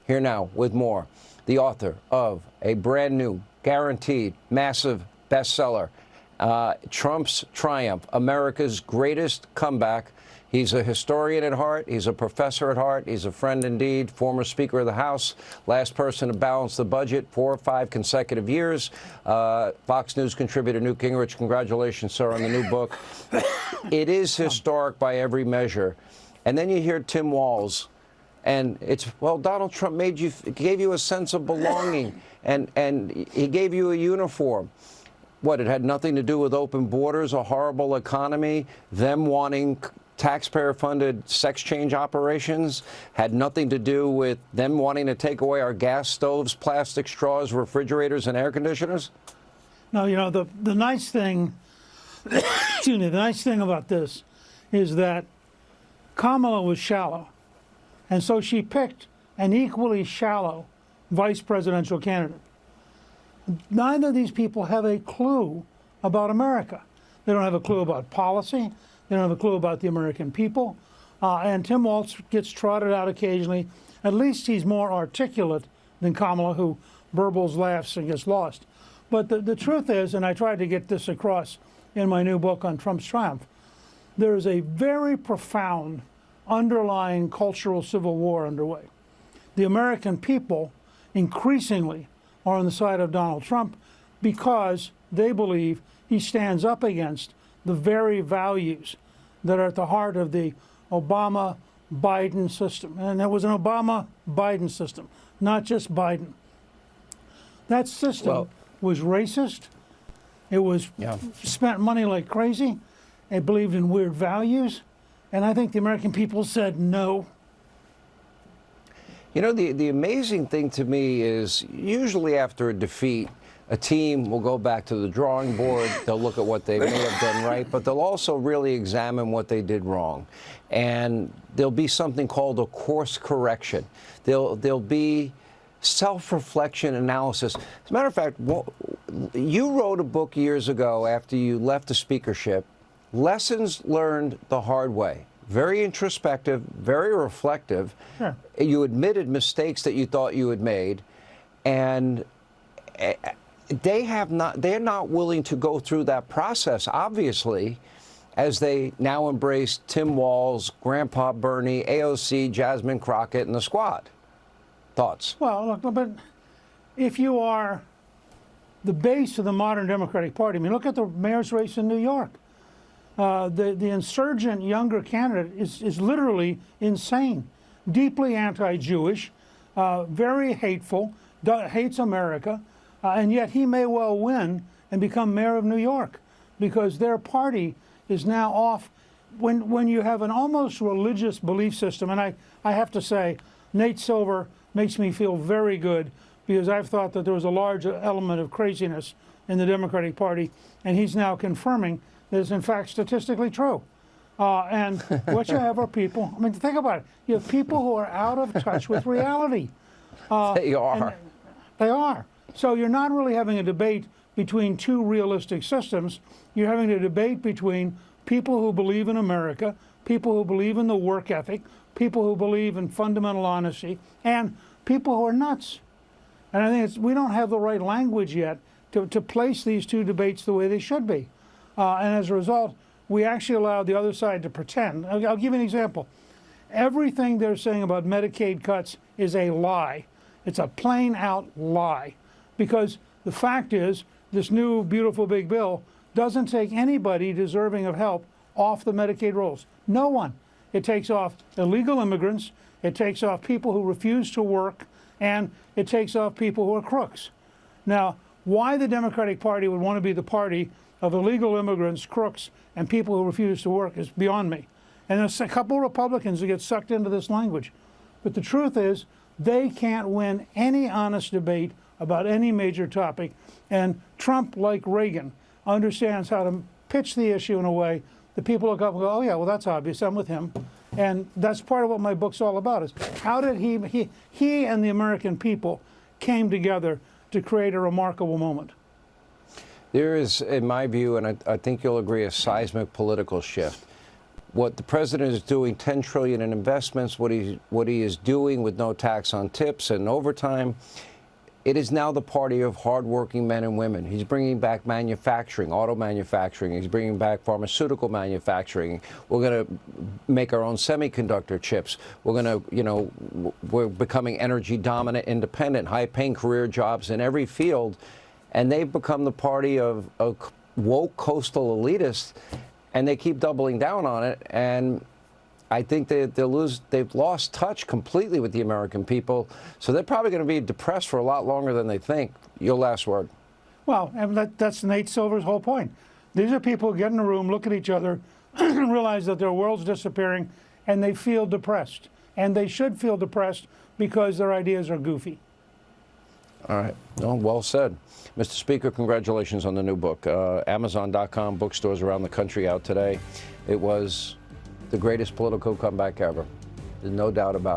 Here now with more, the author of a brand new, guaranteed, massive bestseller, Trump's Triumph, America's Greatest Comeback. He's a historian at heart. He's a professor at heart. He's a friend indeed, former Speaker of the House, last person to balance the budget 4 or 5 consecutive years. Fox News contributor Newt Gingrich, congratulations, sir, on the new book. It is historic by every measure. And then you hear Tim Walz, and it's, well, Donald Trump gave you a sense of belonging, and he gave you a uniform. What, it had nothing to do with open borders, a horrible economy, them wanting taxpayer-funded sex change operations, had nothing to do with them wanting to take away our gas stoves, plastic straws, refrigerators, and air conditioners? No, you know, the nice thing, excuse me, the nice thing about this is that Kamala was shallow, and so she picked an equally shallow vice presidential candidate. Neither of these people have a clue about America. They don't have a clue about policy. They don't have a clue about the American people. And Tim Walz gets trotted out occasionally. At least he's more articulate than Kamala, who burbles, laughs, and gets lost. But the truth is, and I tried to get this across in my new book on Trump's Triumph, there is a very profound underlying cultural civil war underway. The American people increasingly are on the side of Donald Trump because they believe he stands up against the very values that are at the heart of the Obama-Biden system. And it was an Obama-Biden system, not just Biden. That system was racist. It was spent money like crazy. It believed in weird values. And I think the American people said no. You know, the amazing thing to me is usually after a defeat, a team will go back to the drawing board. They'll look at what they may have done right, but they'll also really examine what they did wrong. And there'll be something called a course correction. There'll be self-reflection analysis. As a matter of fact, you wrote a book years ago after you left the speakership, Lessons Learned the Hard Way. Very introspective, very reflective. Sure. You admitted mistakes that you thought you had made, and they're not willing to go through that process, obviously, as they now embrace Tim Walz, Grandpa Bernie, AOC, Jasmine Crockett, and the squad. Thoughts? Well, look, but if you are the base of the modern Democratic Party, I mean, look at the mayor's race in New York. The insurgent younger candidate is literally insane, deeply anti-Jewish, very hateful, hates America, and yet he may well win and become mayor of New York because their party is now off. When you have an almost religious belief system, and I have to say, Nate Silver makes me feel very good because I've thought that there was a large element of craziness in the Democratic Party, and he's now confirming that it's in fact statistically true. And what you have are people, I mean, think about it. You have people who are out of touch with reality. They are. They are. So you're not really having a debate between two realistic systems. You're having a debate between people who believe in America, people who believe in the work ethic, people who believe in fundamental honesty, and people who are nuts. And I think we don't have the right language yet to place these two debates the way they should be. And as a result, we actually allowed the other side to pretend. I'll give you an example. Everything they're saying about Medicaid cuts is a lie. It's a plain out lie. Because the fact is, this new beautiful big bill doesn't take anybody deserving of help off the Medicaid rolls. No one. It takes off illegal immigrants, it takes off people who refuse to work, and it takes off people who are crooks. Now, why the Democratic Party would want to be the party of illegal immigrants, crooks, and people who refuse to work is beyond me. And there's a couple of Republicans who get sucked into this language. But the truth is, they can't win any honest debate about any major topic. And Trump, like Reagan, understands how to pitch the issue in a way that people look up and go, oh yeah, well, that's obvious, I'm with him. And that's part of what my book's all about, is how did he and the American people came together to create a remarkable moment. There is, in my view, and I think you'll agree, a seismic political shift. what the president is doing, $10 trillion in investments, what he is doing with no tax on tips and overtime, it is now the party of hardworking men and women. He's bringing back manufacturing, auto manufacturing. He's bringing back pharmaceutical manufacturing. We're going to make our own semiconductor chips. We're going to, we're becoming energy dominant, independent, high-paying career jobs in every field. And they've become the party of woke coastal elitists, and they keep doubling down on it. And I think they've lost touch completely with the American people. So they're probably going to be depressed for a lot longer than they think. Your last word. Well, and that's Nate Silver's whole point. These are people who get in a room, look at each other, and realize that their world's disappearing, and they feel depressed. And they should feel depressed because their ideas are goofy. All right. No, well said. Mr. Speaker, congratulations on the new book. Amazon.com, bookstores around the country out today. It was the greatest political comeback ever. There's no doubt about it.